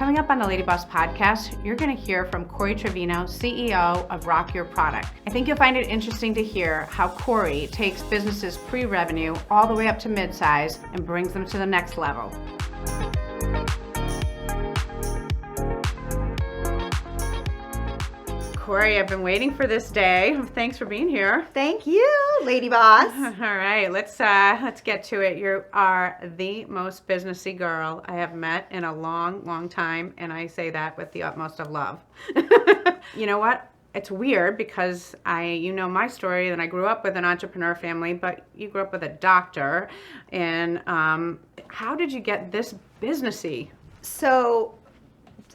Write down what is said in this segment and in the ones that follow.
Coming up on the Lady Boss podcast, you're going to hear from Korie Trevino, CEO of Rock Your Product. I think you'll find it interesting to hear how Korie takes businesses pre-revenue all the way up to mid-size and brings them to the next level. Korie, I've been waiting for this day. Thanks for being here. Thank you, Lady Boss. All right, let's get to it. You are the most businessy girl I have met in a long, long time, and I say that with the utmost of love. You know what? It's weird because you know my story, and I grew up with an entrepreneur family, but you grew up with a doctor. And how did you get this businessy? So,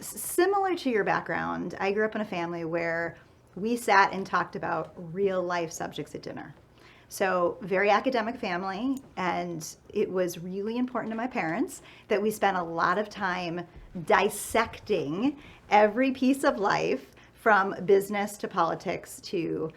similar to your background, I grew up in a family where we sat and talked about real life subjects at dinner. So very academic family, and it was really important to my parents that we spent a lot of time dissecting every piece of life, from business to politics to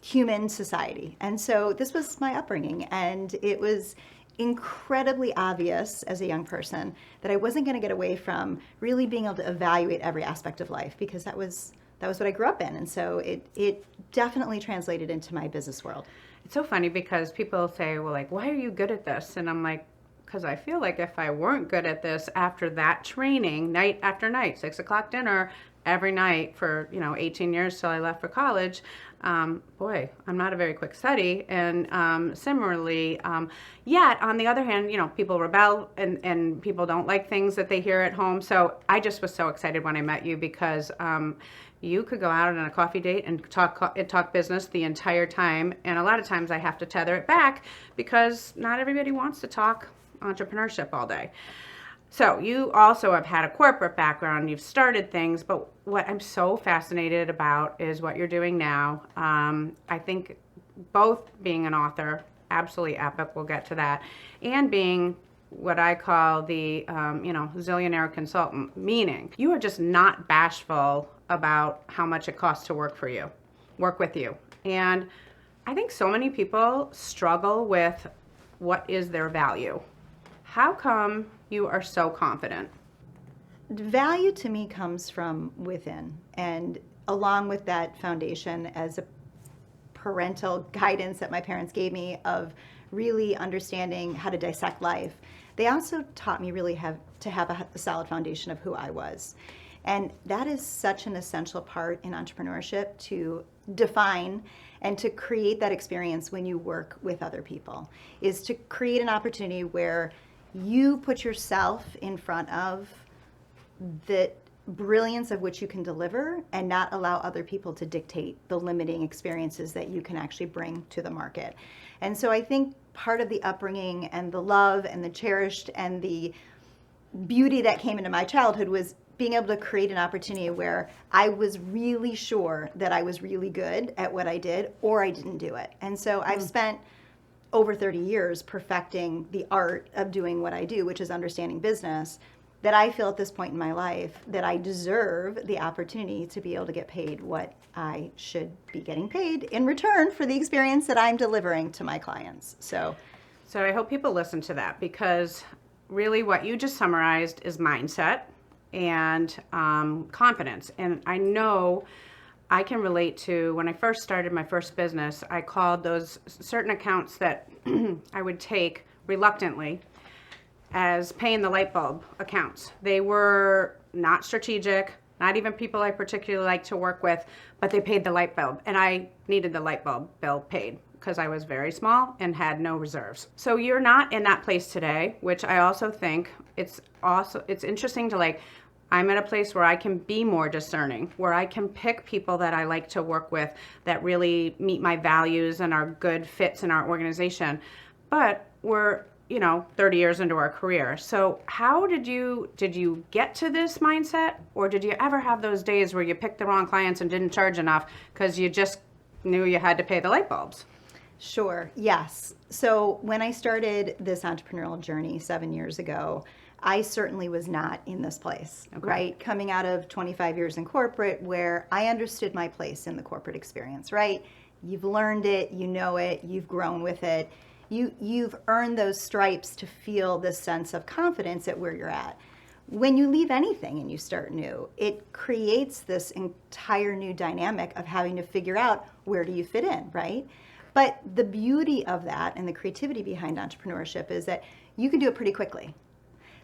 human society. And so this was my upbringing, and it was incredibly obvious as a young person that I wasn't going to get away from really being able to evaluate every aspect of life, because that was what I grew up in. And so it definitely translated into my business world. It's so funny because people say, well, like, why are you good at this? And I'm like, because I feel like if I weren't good at this after that training, night after night, 6 o'clock dinner, every night for 18 years till I left for college, boy, I'm not a very quick study. And similarly, yet on the other hand, people rebel and people don't like things that they hear at home. So I just was so excited when I met you, because you could go out on a coffee date and talk business the entire time. And a lot of times I have to tether it back because not everybody wants to talk entrepreneurship all day. So you also have had a corporate background, you've started things, but what I'm so fascinated about is what you're doing now. I think both being an author, absolutely epic, we'll get to that, and being what I call the zillionaire consultant, meaning you are just not bashful about how much it costs to work with you. And I think so many people struggle with what is their value. How come you are so confident? Value to me comes from within, and along with that foundation as a parental guidance that my parents gave me of really understanding how to dissect life, they also taught me really to have a solid foundation of who I was. And that is such an essential part in entrepreneurship, to define and to create that experience when you work with other people, is to create an opportunity where you put yourself in front of the brilliance of which you can deliver, and not allow other people to dictate the limiting experiences that you can actually bring to the market. And so I think part of the upbringing and the love and the cherished and the beauty that came into my childhood was being able to create an opportunity where I was really sure that I was really good at what I did, or I didn't do it. And so I've spent over 30 years perfecting the art of doing what I do, which is understanding business, that I feel at this point in my life that I deserve the opportunity to be able to get paid what I should be getting paid in return for the experience that I'm delivering to my clients. So I hope people listen to that, because really what you just summarized is mindset and confidence. And I know I can relate to when I first started my first business, I called those certain accounts that I would take reluctantly as paying the light bulb accounts. They were not strategic, not even people I particularly like to work with, but they paid the light bulb, and I needed the light bulb bill paid because I was very small and had no reserves. So you're not in that place today, which I also think it's interesting to I'm at a place where I can be more discerning, where I can pick people that I like to work with that really meet my values and are good fits in our organization. But we're, 30 years into our career. So how did you get to this mindset, or did you ever have those days where you picked the wrong clients and didn't charge enough because you just knew you had to pay the light bulbs? Sure, yes. So when I started this entrepreneurial journey 7 years ago, I certainly was not in this place, right? Coming out of 25 years in corporate, where I understood my place in the corporate experience, right? You've learned it, you know it, you've grown with it. You've earned those stripes to feel this sense of confidence at where you're at. When you leave anything and you start new, it creates this entire new dynamic of having to figure out where do you fit in, right? But the beauty of that and the creativity behind entrepreneurship is that you can do it pretty quickly.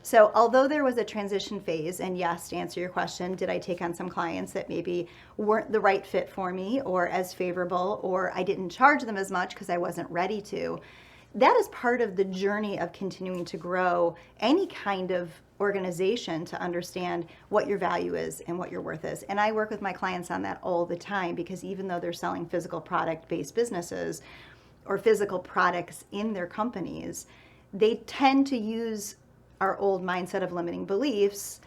So although there was a transition phase, and yes, to answer your question, did I take on some clients that maybe weren't the right fit for me or as favorable, or I didn't charge them as much because I wasn't ready to? That is part of the journey of continuing to grow any kind of organization, to understand what your value is and what your worth is. And I work with my clients on that all the time, because even though they're selling physical product-based businesses or physical products in their companies, they tend to use our old mindset of limiting beliefs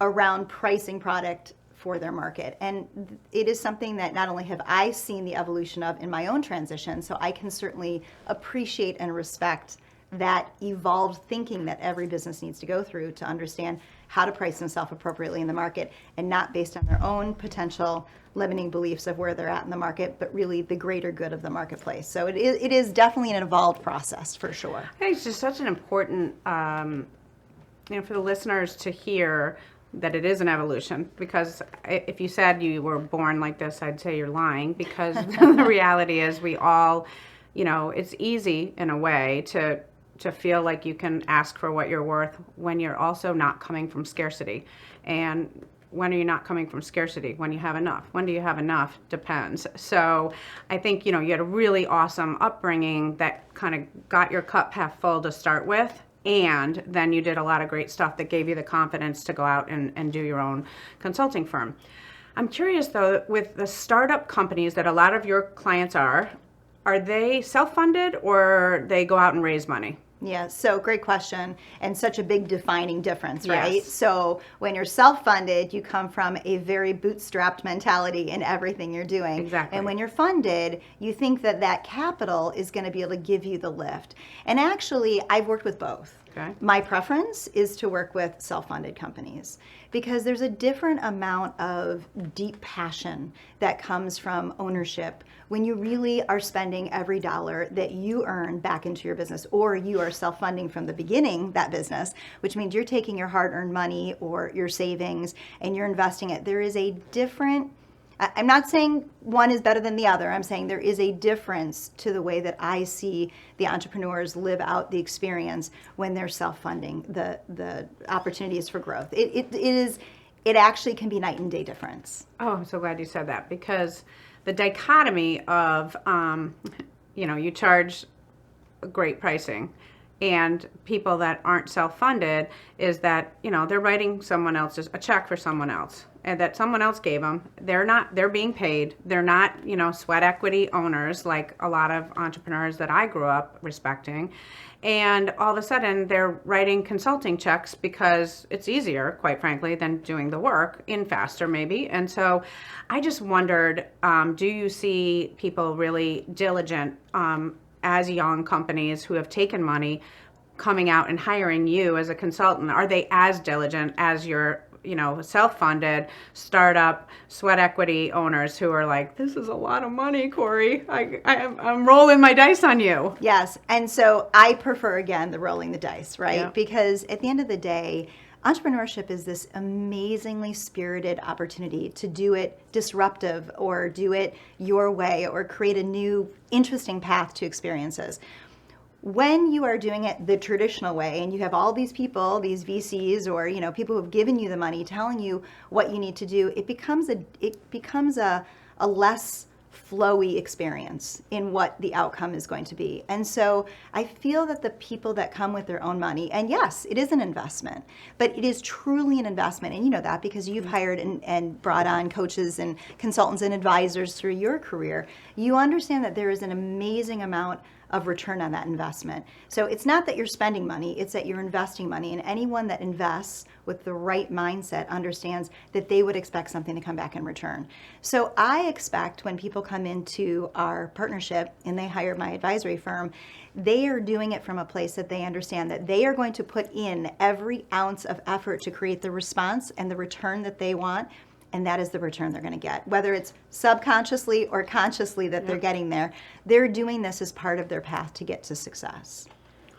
around pricing product for their market. And it is something that not only have I seen the evolution of in my own transition, so I can certainly appreciate and respect that evolved thinking that every business needs to go through to understand how to price themselves appropriately in the market, and not based on their own potential limiting beliefs of where they're at in the market, but really the greater good of the marketplace. So it is definitely an evolved process for sure. I think it's just such an important, for the listeners to hear that it is an evolution, because if you said you were born like this, I'd say you're lying, because the reality is we all, it's easy in a way to feel like you can ask for what you're worth when you're also not coming from scarcity. And when are you not coming from scarcity? When you have enough. When do you have enough? Depends. So I think, you had a really awesome upbringing that kind of got your cup half full to start with. And then you did a lot of great stuff that gave you the confidence to go out and do your own consulting firm. I'm curious, though, with the startup companies that a lot of your clients are they self-funded, or they go out and raise money? Yeah, so great question, and such a big defining difference, right? Yes. So when you're self-funded, you come from a very bootstrapped mentality in everything you're doing. Exactly. And when you're funded, you think that that capital is going to be able to give you the lift. And actually, I've worked with both. Okay. My preference is to work with self-funded companies, because there's a different amount of deep passion that comes from ownership when you really are spending every dollar that you earn back into your business, or you are self-funding from the beginning that business, which means you're taking your hard-earned money or your savings and you're investing it. There is a different, I'm not saying one is better than the other. I'm saying there is a difference to the way that I see the entrepreneurs live out the experience when they're self-funding the opportunities for growth. It actually can be night and day difference. Oh, I'm so glad you said that, because the dichotomy of, you charge great pricing, and people that aren't self-funded is that, they're writing someone else's a check for someone else, and that someone else gave them. They're being paid. They're not, sweat equity owners like a lot of entrepreneurs that I grew up respecting. And all of a sudden they're writing consulting checks because it's easier, quite frankly, than doing the work in faster maybe. And so I just wondered, do you see people really diligent as young companies who have taken money coming out and hiring you as a consultant? Are they as diligent as your self-funded startup sweat equity owners who are like, this is a lot of money, Korie. I'm rolling my dice on you? Yes. And so I prefer, again, the rolling the dice, right? Yeah. Because at the end of the day, entrepreneurship is this amazingly spirited opportunity to do it disruptive, or do it your way, or create a new interesting path to experiences. When you are doing it the traditional way, and you have all these people, these VCs, or people who have given you the money telling you what you need to do, it becomes a less flowy experience in what the outcome is going to be. And so I feel that the people that come with their own money, and yes, it is an investment, but it is truly an investment. And you know that because you've hired and brought on coaches and consultants and advisors through your career. You understand that there is an amazing amount of return on that investment. So it's not that you're spending money, it's that you're investing money. And anyone that invests with the right mindset understands that they would expect something to come back in return. So I expect when people come into our partnership and they hire my advisory firm, they are doing it from a place that they understand that they are going to put in every ounce of effort to create the response and the return that they want. And that is the return they're going to get. Whether it's subconsciously or consciously that they're getting there, they're doing this as part of their path to get to success.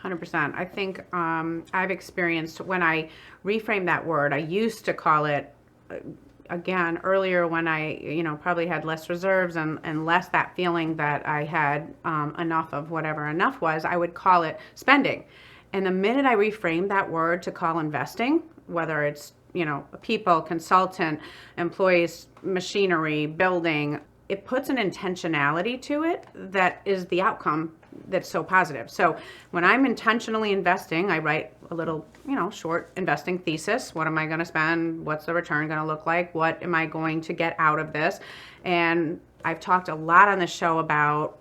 100%. I think I've experienced when I reframe that word, I used to call it, again, earlier when I, probably had less reserves and less that feeling that I had enough of whatever enough was, I would call it spending. And the minute I reframed that word to call investing, whether it's, people, consultant, employees, machinery, building, it puts an intentionality to it that is the outcome that's so positive. So when I'm intentionally investing, I write a little, short investing thesis. What am I going to spend? What's the return going to look like? What am I going to get out of this? And I've talked a lot on the show about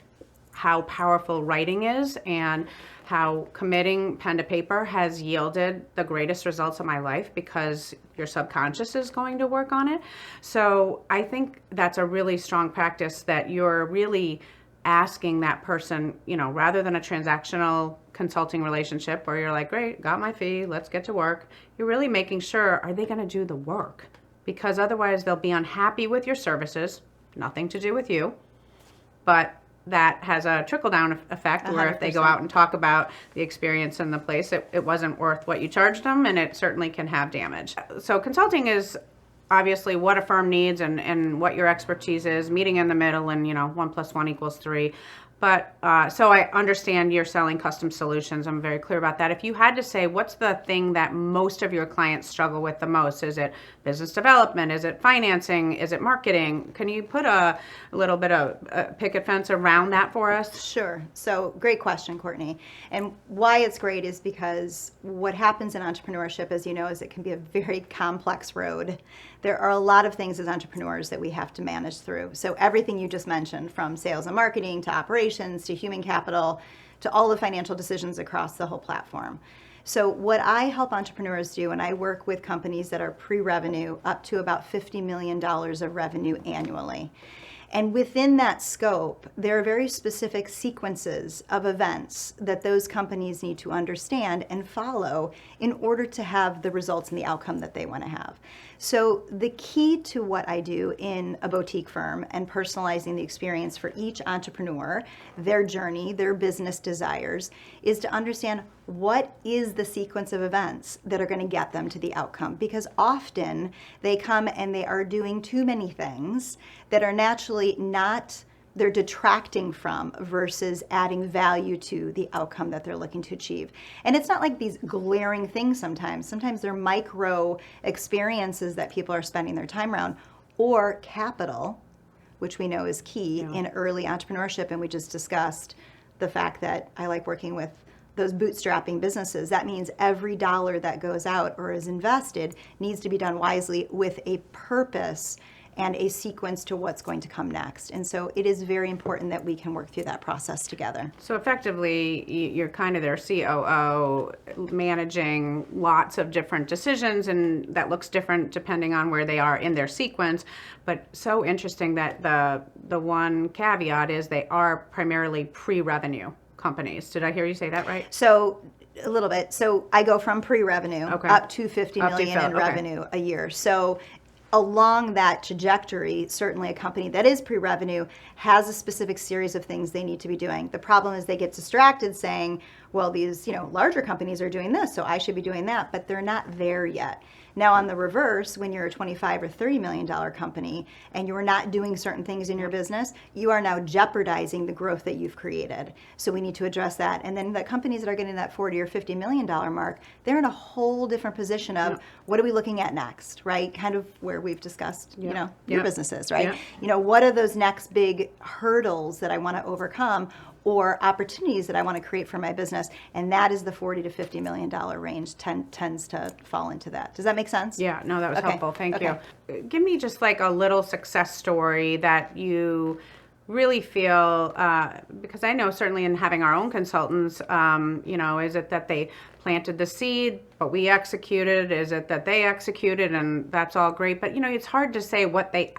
how powerful writing is and how committing pen to paper has yielded the greatest results of my life because your subconscious is going to work on it. So I think that's a really strong practice that you're really asking that person, rather than a transactional consulting relationship where you're like, great, got my fee, let's get to work. You're really making sure, are they going to do the work? Because otherwise they'll be unhappy with your services, nothing to do with you, but that has a trickle-down effect where if they go out and talk about the experience in the place, it wasn't worth what you charged them, and it certainly can have damage. So consulting is obviously what a firm needs and what your expertise is, meeting in the middle, and 1 + 1 = 3. But so I understand you're selling custom solutions. I'm very clear about that. If you had to say, what's the thing that most of your clients struggle with the most? Is it business development? Is it financing? Is it marketing? Can you put a little bit of a picket fence around that for us? Sure. So great question, Courtney. And why it's great is because what happens in entrepreneurship, as you know, is it can be a very complex road. There are a lot of things as entrepreneurs that we have to manage through. So everything you just mentioned, from sales and marketing to operations to human capital to all the financial decisions across the whole platform. So what I help entrepreneurs do, and I work with companies that are pre-revenue up to about $50 million of revenue annually. And within that scope, there are very specific sequences of events that those companies need to understand and follow in order to have the results and the outcome that they want to have. So the key to what I do in a boutique firm and personalizing the experience for each entrepreneur, their journey, their business desires, is to understand what is the sequence of events that are going to get them to the outcome. Because often they come and they are doing too many things that are naturally not, they're detracting from versus adding value to the outcome that they're looking to achieve. And it's not like these glaring things sometimes. Sometimes they're micro experiences that people are spending their time around, or capital, which we know is key in early entrepreneurship. And we just discussed the fact that I like working with those bootstrapping businesses. That means every dollar that goes out or is invested needs to be done wisely with a purpose and a sequence to what's going to come next. And so it is very important that we can work through that process together. So effectively, you're kind of their COO, managing lots of different decisions, and that looks different depending on where they are in their sequence. But so interesting that the one caveat is they are primarily pre-revenue companies. Did I hear you say that right? So a little bit. So I go from pre-revenue up to 50 million in revenue a year. So along that trajectory, certainly a company that is pre-revenue has a specific series of things they need to be doing. The problem is they get distracted saying, well, these larger companies are doing this, so I should be doing that, but they're not there yet. Now, on the reverse, when you're a $25 or $30 million company and you're not doing certain things in your business, you are now jeopardizing the growth that you've created. So we need to address that. And then the companies that are getting that $40 or $50 million mark, they're in a whole different position of what are we looking at next, right? Kind of where we've discussed, your businesses, right? What are those next big hurdles that I want to overcome, or opportunities that I want to create for my business? And that is the $40 to $50 million range tends to fall into that. Does that make sense? Yeah, no, that was helpful. Thank you. Give me just like a little success story that you really feel, because I know certainly in having our own consultants, is it that they planted the seed, but we executed? Is it that they executed and that's all great? But, it's hard to say what they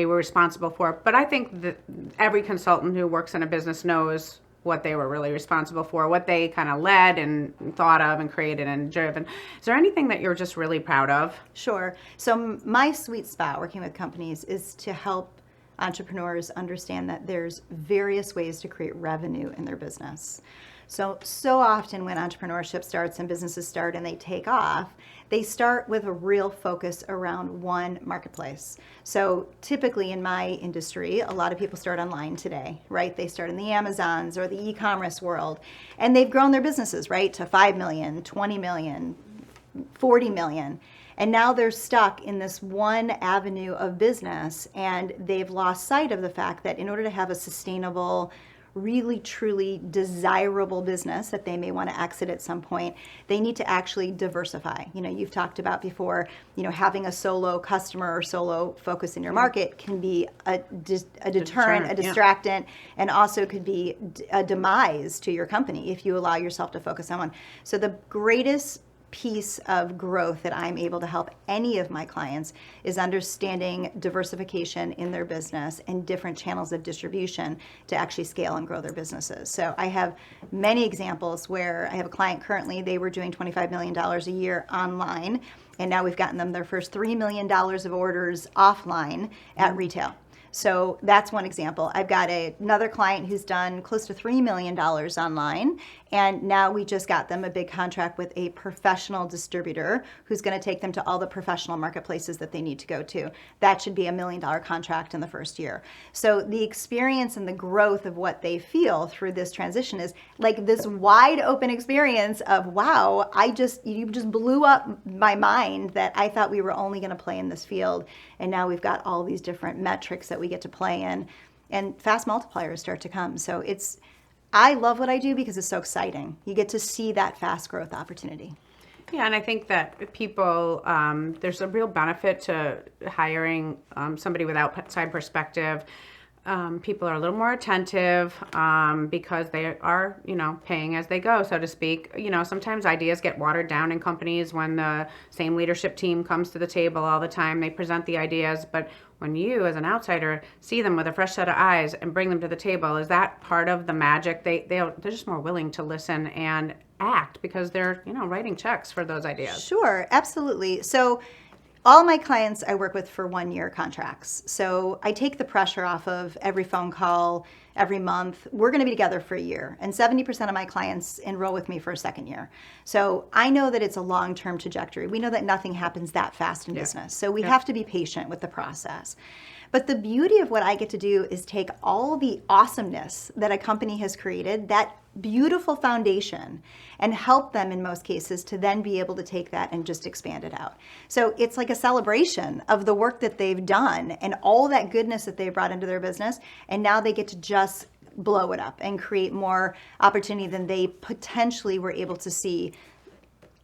were responsible for. But I think that every consultant who works in a business knows what they were really responsible for, what they kind of led and thought of and created and driven. Is there anything that you're just really proud of? Sure. So my sweet spot working with companies is to help entrepreneurs understand that there's various ways to create revenue in their business. So often when entrepreneurship starts and businesses start and they take off, they start with a real focus around one marketplace. So typically in my industry, a lot of people start online today, right? They start in the Amazons or the e-commerce world, and they've grown their businesses, right, to 5 million, 20 million, 40 million. And now they're stuck in this one avenue of business, and they've lost sight of the fact that in order to have a sustainable, really truly desirable business that they may want to exit at some point, they need to actually diversify. You've talked about before, having a solo customer or solo focus in your market can be a deterrent, a distractant, and also could be a demise to your company if you allow yourself to focus on one. So the greatest piece of growth that I'm able to help any of my clients is understanding diversification in their business and different channels of distribution to actually scale and grow their businesses. So I have many examples where I have a client currently, they were doing $25 million a year online, and now we've gotten them their first $3 million of orders offline at retail. So that's one example. I've got another client who's done close to $3 million online, and now we just got them a big contract with a professional distributor who's going to take them to all the professional marketplaces that they need to go to. That should be $1 million contract in the first year. So the experience and the growth of what they feel through this transition is like this wide open experience of, wow, you just blew up my mind that I thought we were only going to play in this field, and now we've got all these different metrics that we get to play in, and fast multipliers start to come. So I love what I do because it's so exciting. You get to see that fast growth opportunity. Yeah, and I think that people, there's a real benefit to hiring somebody with outside perspective. People are a little more attentive because they are, paying as they go, so to speak. Sometimes ideas get watered down in companies when the same leadership team comes to the table all the time. They present the ideas, but when you, as an outsider, see them with a fresh set of eyes and bring them to the table, is that part of the magic? They're just more willing to listen and act because they're, writing checks for those ideas. Sure, absolutely. So all my clients I work with for 1-year contracts. So I take the pressure off of every phone call, every month. We're going to be together for a year. And 70% of my clients enroll with me for a second year. So I know that it's a long-term trajectory. We know that nothing happens that fast in business. So we have to be patient with the process. But the beauty of what I get to do is take all the awesomeness that a company has created, that beautiful foundation, and help them in most cases to then be able to take that and just expand it out. So it's like a celebration of the work that they've done and all that goodness that they've brought into their business. And now they get to just blow it up and create more opportunity than they potentially were able to see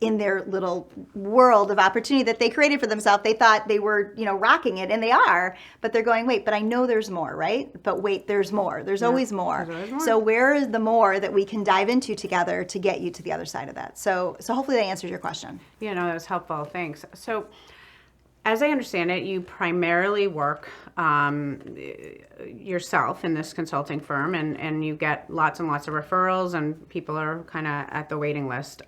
in their little world of opportunity that they created for themselves. They thought they were, rocking it, and they are, but they're going, wait, but I know there's more, right? But wait, there's more. There's always more. So where is the more that we can dive into together to get you to the other side of that? So hopefully that answers your question. Yeah, no, that was helpful. Thanks. So as I understand it, you primarily work yourself in this consulting firm, and you get lots and lots of referrals, and people are kind of at the waiting list.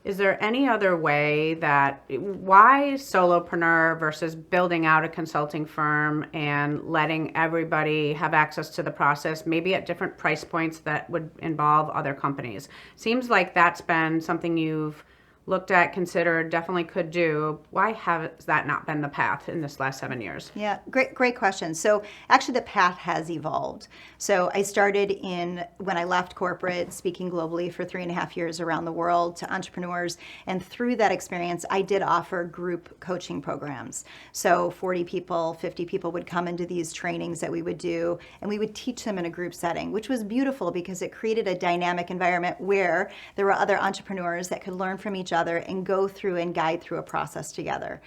Is there any other way why solopreneur versus building out a consulting firm and letting everybody have access to the process, maybe at different price points that would involve other companies? Seems like that's been something you've looked at, considered, definitely could do. Why has that not been the path in this last 7 years? Yeah, great question. So actually the path has evolved. So I started when I left corporate, speaking globally for 3.5 years around the world to entrepreneurs. And through that experience, I did offer group coaching programs. So 40 people, 50 people would come into these trainings that we would do, and we would teach them in a group setting, which was beautiful because it created a dynamic environment where there were other entrepreneurs that could learn from each other and go through and guide through a process together.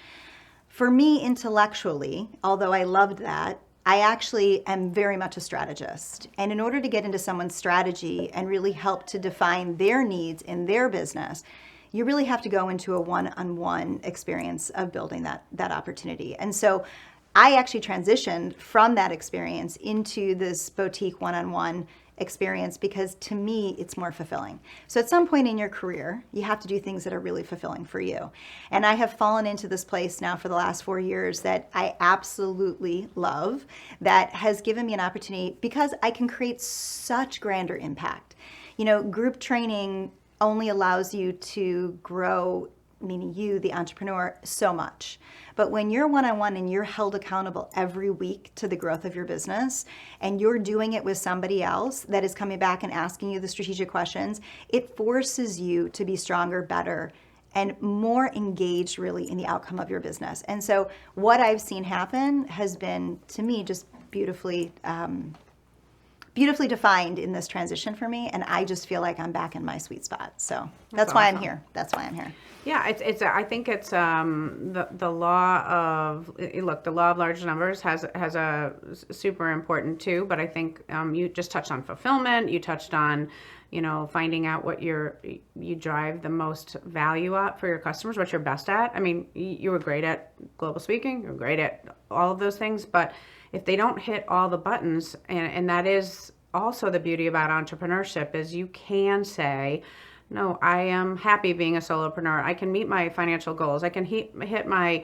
For me, intellectually, although I loved that, I actually am very much a strategist. And in order to get into someone's strategy and really help to define their needs in their business, you really have to go into a one-on-one experience of building that opportunity. And so I actually transitioned from that experience into this boutique one-on-one experience because to me it's more fulfilling. So at some point in your career, you have to do things that are really fulfilling for you. And I have fallen into this place now for the last 4 years that I absolutely love, that has given me an opportunity because I can create such grander impact. Group training only allows you to grow, meaning you, the entrepreneur, so much. But when you're one-on-one and you're held accountable every week to the growth of your business, and you're doing it with somebody else that is coming back and asking you the strategic questions, it forces you to be stronger, better, and more engaged really in the outcome of your business. And so what I've seen happen has been, to me, just beautifully defined in this transition for me, and I just feel like I'm back in my sweet spot. So that's why I'm awesome. here. That's why I'm here. Yeah, I think it's the law of the law of large numbers has a super important too. But I think you just touched on fulfillment. You touched on finding out what you drive the most value at for your customers, what you're best at. I mean, you were great at global speaking. You were great at all of those things, but if they don't hit all the buttons, and that is also the beauty about entrepreneurship, is you can say, no, I am happy being a solopreneur. I can meet my financial goals. I can hit my,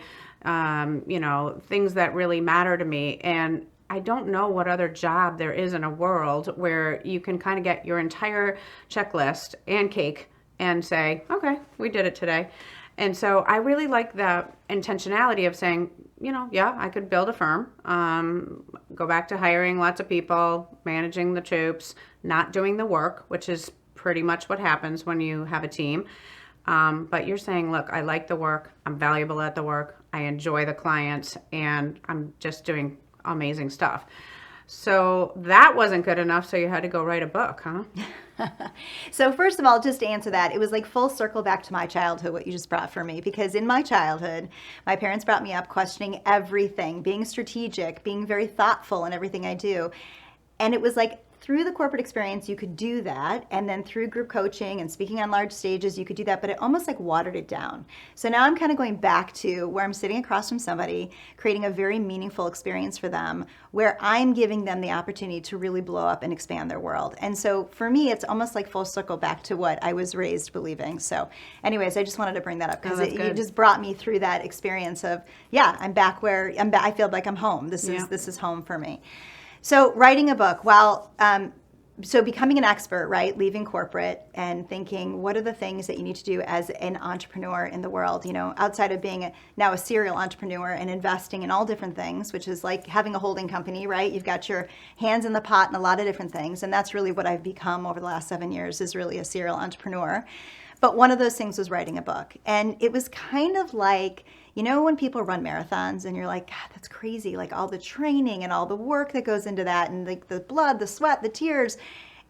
things that really matter to me. And I don't know what other job there is in a world where you can kind of get your entire checklist and cake and say, okay, we did it today. And so I really like the intentionality of saying, yeah, I could build a firm, go back to hiring lots of people, managing the troops, not doing the work, which is pretty much what happens when you have a team. But you're saying, look, I like the work, I'm valuable at the work, I enjoy the clients, and I'm just doing amazing stuff. So that wasn't good enough, so you had to go write a book, huh? So first of all, just to answer that, it was like full circle back to my childhood, what you just brought for me. Because in my childhood, my parents brought me up questioning everything, being strategic, being very thoughtful in everything I do. And it was like through the corporate experience, you could do that. And then through group coaching and speaking on large stages, you could do that. But it almost like watered it down. So now I'm kind of going back to where I'm sitting across from somebody, creating a very meaningful experience for them, where I'm giving them the opportunity to really blow up and expand their world. And so for me, it's almost like full circle back to what I was raised believing. So anyways, I just wanted to bring that up because it just brought me through that experience of, yeah, I'm back where I feel like I'm home. This is home for me. So writing a book, so becoming an expert, right? Leaving corporate and thinking, what are the things that you need to do as an entrepreneur in the world? Outside of being now a serial entrepreneur and investing in all different things, which is like having a holding company, right? You've got your hands in the pot in a lot of different things. And that's really what I've become over the last 7 years, is really a serial entrepreneur. But one of those things was writing a book. And it was kind of like, when people run marathons and you're like, God, that's crazy. Like all the training and all the work that goes into that, and like the blood, the sweat, the tears,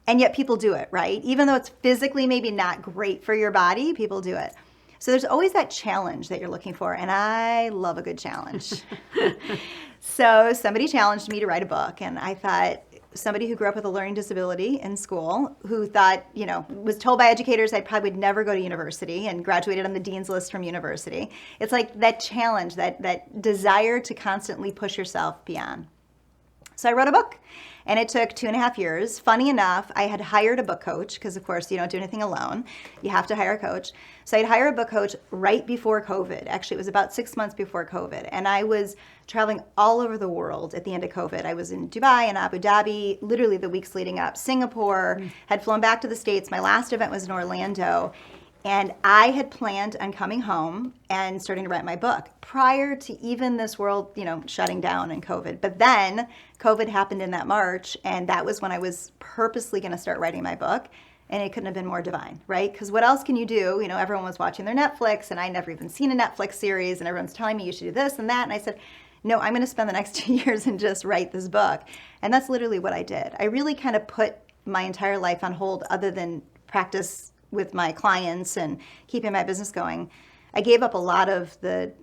and yet people do it, right? Even though it's physically maybe not great for your body, people do it. So there's always that challenge that you're looking for. And I love a good challenge. So somebody challenged me to write a book. And I thought, somebody who grew up with a learning disability in school, who thought, was told by educators I probably would never go to university and graduated on the dean's list from university. It's like that challenge, that desire to constantly push yourself beyond. So I wrote a book, and it took 2.5 years. Funny enough, I had hired a book coach because, of course, you don't do anything alone. You have to hire a coach. So I'd hire a book coach right before COVID. Actually, it was about 6 months before COVID. And I was traveling all over the world at the end of COVID. I was in Dubai and Abu Dhabi, literally the weeks leading up. Singapore, had flown back to the States. My last event was in Orlando. And I had planned on coming home and starting to write my book prior to even this world, shutting down and COVID. But then COVID happened in that March, and that was when I was purposely going to start writing my book. And it couldn't have been more divine, right? Because what else can you do? Everyone was watching their Netflix, and I'd never even seen a Netflix series, and everyone's telling me you should do this and that. And I said, no, I'm going to spend the next 2 years and just write this book. And that's literally what I did. I really kind of put my entire life on hold, other than practice with my clients and keeping my business going. I gave up a lot of the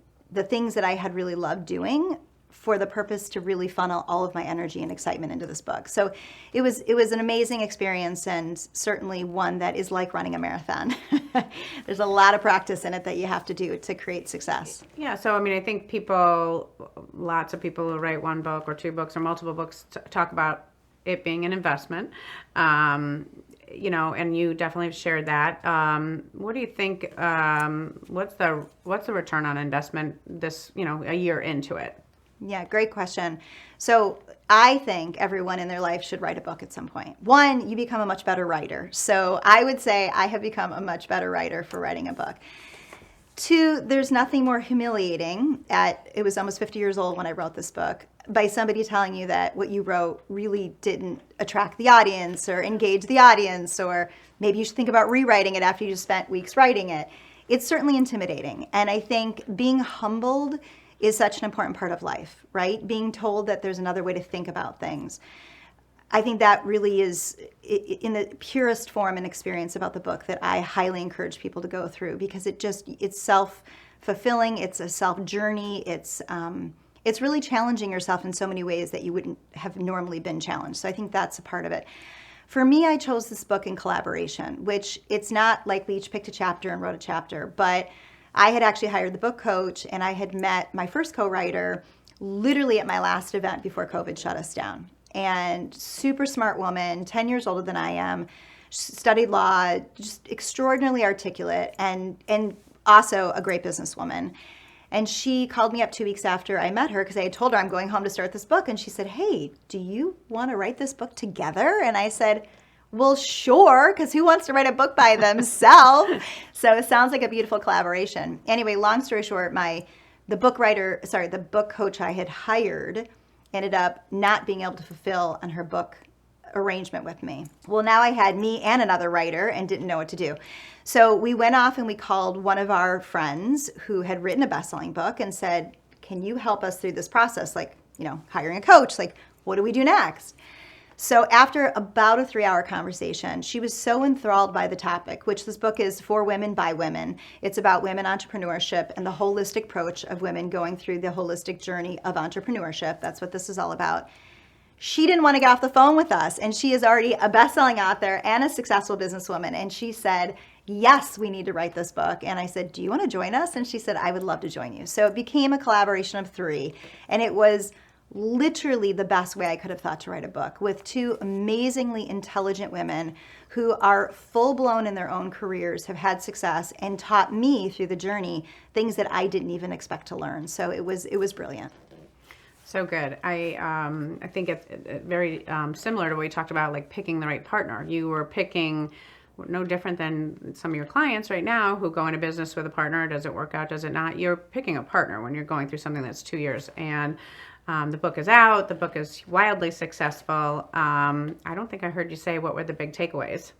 things that I had really loved doing for the purpose to really funnel all of my energy and excitement into this book. So it was an amazing experience, and certainly one that is like running a marathon. There's a lot of practice in it that you have to do to create success. Yeah, so I think lots of people who write one book or 2 books or multiple books talk about it being an investment. And you definitely have shared that. What do you think? What's the return on investment a year into it? Yeah, great question. So I think everyone in their life should write a book at some point. One, you become a much better writer. So I would say I have become a much better writer for writing a book. Two, there's nothing more humiliating it was almost 50 years old when I wrote this book, by somebody telling you that what you wrote really didn't attract the audience or engage the audience, or maybe you should think about rewriting it after you just spent weeks writing it. It's certainly intimidating. And I think being humbled is such an important part of life, right? Being told that there's another way to think about things. I think that really is, in the purest form, an experience about the book that I highly encourage people to go through, because it's self-fulfilling, it's a self-journey, it's really challenging yourself in so many ways that you wouldn't have normally been challenged. So I think that's a part of it. For me, I chose this book in collaboration, which it's not like we each picked a chapter and wrote a chapter, but I had actually hired the book coach, and I had met my first co-writer literally at my last event before COVID shut us down. And super smart woman, 10 years older than I am, studied law, just extraordinarily articulate, and also a great businesswoman. And she called me up 2 weeks after I met her, because I had told her I'm going home to start this book. And she said, hey, do you want to write this book together? And I said, well, sure, because who wants to write a book by themselves? So it sounds like a beautiful collaboration. Anyway, long story short, the book coach I had hired ended up not being able to fulfill on her book arrangement with me. Well, now I had me and another writer and didn't know what to do. So we went off and we called one of our friends who had written a best-selling book and said, can you help us through this process? Like, hiring a coach, like, what do we do next? So after about a 3-hour conversation, she was so enthralled by the topic, which this book is for women by women. It's about women entrepreneurship and the holistic approach of women going through the holistic journey of entrepreneurship. That's what this is all about. She didn't want to get off the phone with us, and she is already a best-selling author and a successful businesswoman. And she said, yes, we need to write this book. And I said, do you want to join us? And she said, I would love to join you. So it became a collaboration of 3, and it was literally the best way I could have thought to write a book, with 2 amazingly intelligent women who are full-blown in their own careers, have had success, and taught me through the journey things that I didn't even expect to learn. So it was brilliant. So good. I think it's very similar to what we talked about, like picking the right partner. You were picking no different than some of your clients right now who go into business with a partner. Does it work out? Does it not? You're picking a partner when you're going through something that's 2 years. And the book is out. The book is wildly successful. I don't think I heard you say what were the big takeaways.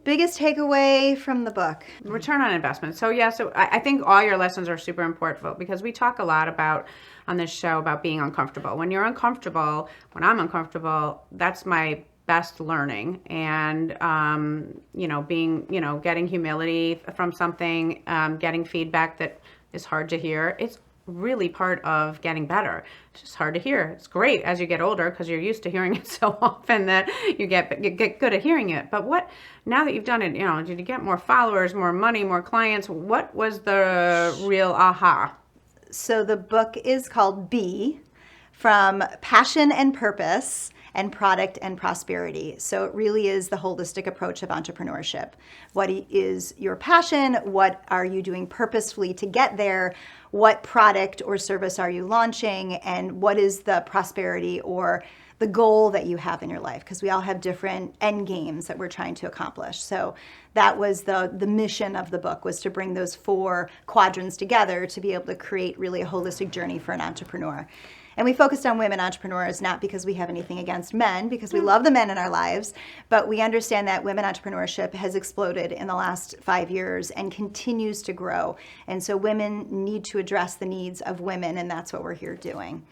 Biggest takeaway from the book? Return on investment. So yeah, so I think all your lessons are super important, because we talk a lot about on this show about being uncomfortable. When you're uncomfortable, when I'm uncomfortable, that's my best learning. And getting humility from something, getting feedback that is hard to hear. It's really part of getting better. It's just hard to hear. It's great as you get older, because you're used to hearing it so often that you get good at hearing it. But now that you've done it, did you get more followers, more money, more clients? What was the real aha? So the book is called B, from passion and purpose and product and prosperity. So it really is the holistic approach of entrepreneurship. What is your passion? What are you doing purposefully to get there? What product or service are you launching? And what is the prosperity or the goal that you have in your life? Because we all have different end games that we're trying to accomplish. So that was the mission of the book, was to bring those 4 quadrants together to be able to create really a holistic journey for an entrepreneur. And we focused on women entrepreneurs, not because we have anything against men, because we love the men in our lives, but we understand that women entrepreneurship has exploded in the last 5 years and continues to grow. And so women need to address the needs of women, and that's what we're here doing.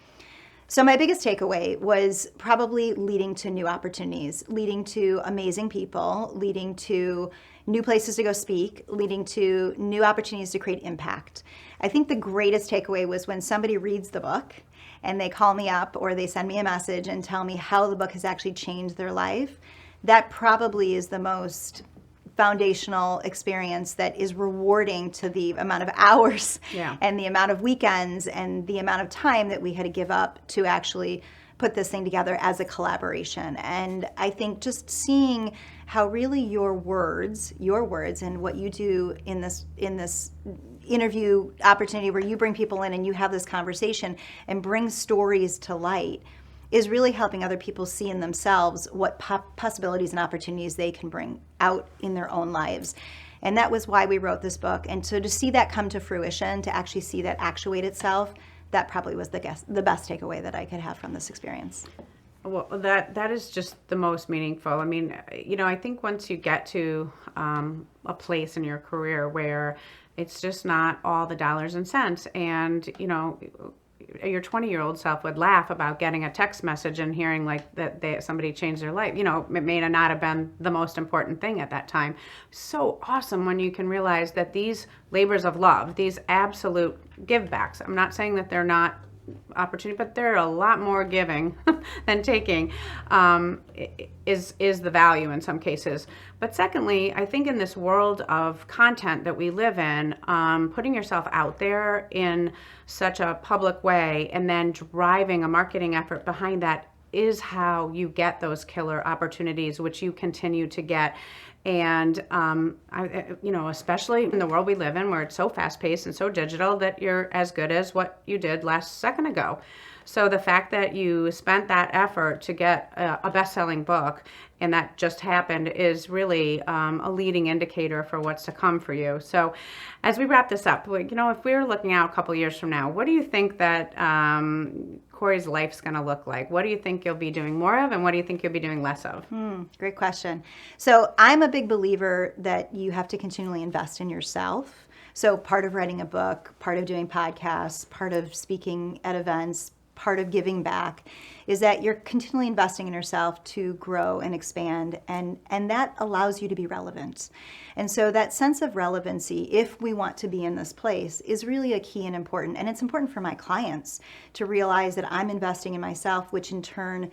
So my biggest takeaway was probably leading to new opportunities, leading to amazing people, leading to new places to go speak, leading to new opportunities to create impact. I think the greatest takeaway was when somebody reads the book and they call me up or they send me a message and tell me how the book has actually changed their life. That probably is the most foundational experience that is rewarding to the amount of hours and the amount of weekends and the amount of time that we had to give up to actually put this thing together as a collaboration. And I think just seeing how really your words and what you do in this interview opportunity where you bring people in and you have this conversation and bring stories to light is really helping other people see in themselves what possibilities and opportunities they can bring out in their own lives. And that was why we wrote this book. And so to see that come to fruition, to actually see that actuate itself, that probably was the best takeaway that I could have from this experience. Well, that is just the most meaningful. I mean, I think once you get to a place in your career where it's just not all the dollars and cents, and your 20-year-old self would laugh about getting a text message and hearing like that somebody changed their life. It may not have been the most important thing at that time. So awesome when you can realize that these labors of love, these absolute give backs, I'm not saying that they're not opportunity, but they're a lot more giving than taking, is the value in some cases. But secondly, I think in this world of content that we live in, putting yourself out there in such a public way and then driving a marketing effort behind that is how you get those killer opportunities, which you continue to get. And, especially in the world we live in where it's so fast paced and so digital that you're as good as what you did last second ago. So the fact that you spent that effort to get a best-selling book and that just happened is really a leading indicator for what's to come for you. So as we wrap this up, if we were looking out a couple years from now, what do you think that Korie's life's going to look like? What do you think you'll be doing more of, and what do you think you'll be doing less of? Great question. So I'm a big believer that you have to continually invest in yourself. So part of writing a book, part of doing podcasts, part of speaking at events, part of giving back is that you're continually investing in yourself to grow and expand, and that allows you to be relevant. And so that sense of relevancy, if we want to be in this place, is really a key and important. And it's important for my clients to realize that I'm investing in myself, which in turn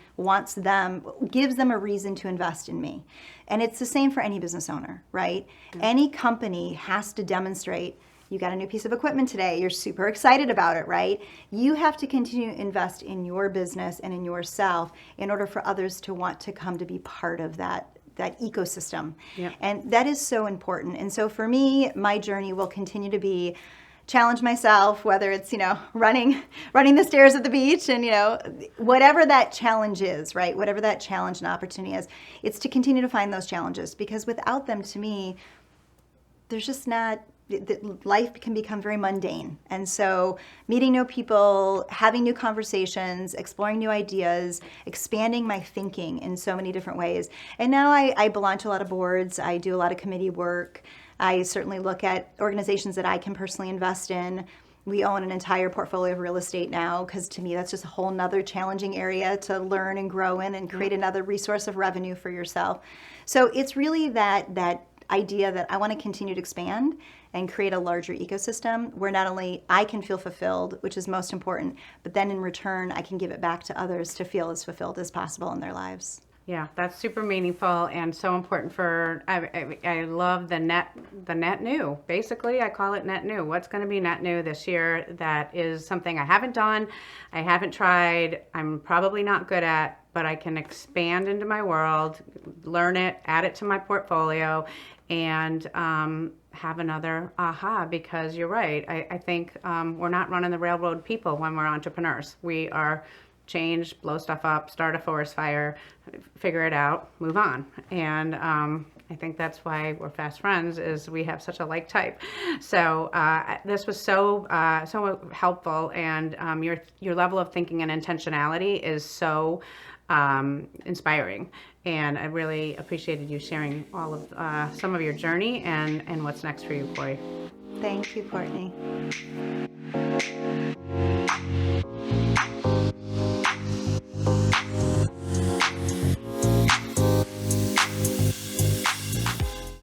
gives them a reason to invest in me. And it's the same for any business owner, right? Any company has to demonstrate. You got a new piece of equipment today. You're super excited about it, right? You have to continue to invest in your business and in yourself in order for others to want to come to be part of that ecosystem. Yep. And that is so important. And so for me, my journey will continue to be challenge myself, whether it's, running the stairs at the beach and, whatever that challenge is, right? Whatever that challenge and opportunity is, it's to continue to find those challenges, because without them, to me, there's just not, life can become very mundane. And so meeting new people, having new conversations, exploring new ideas, expanding my thinking in so many different ways. And now I belong to a lot of boards. I do a lot of committee work. I certainly look at organizations that I can personally invest in. We own an entire portfolio of real estate now, because to me, that's just a whole nother challenging area to learn and grow in and create another resource of revenue for yourself. So it's really that idea that I want to continue to expand and create a larger ecosystem where not only I can feel fulfilled, which is most important, but then in return, I can give it back to others to feel as fulfilled as possible in their lives. Yeah, that's super meaningful and so important for, I love the net new. Basically, I call it net new. What's going to be net new this year that is something I haven't done, I haven't tried, I'm probably not good at, but I can expand into my world, learn it, add it to my portfolio, and have another aha, because you're right. I think we're not running the railroad people when we're entrepreneurs. We are change, blow stuff up, start a forest fire, figure it out, move on. And I think that's why we're fast friends, is we have such a like type. So this was so helpful, and your level of thinking and intentionality is so inspiring. And I really appreciated you sharing all of some of your journey and what's next for you, Korie. Thank you, Courtney.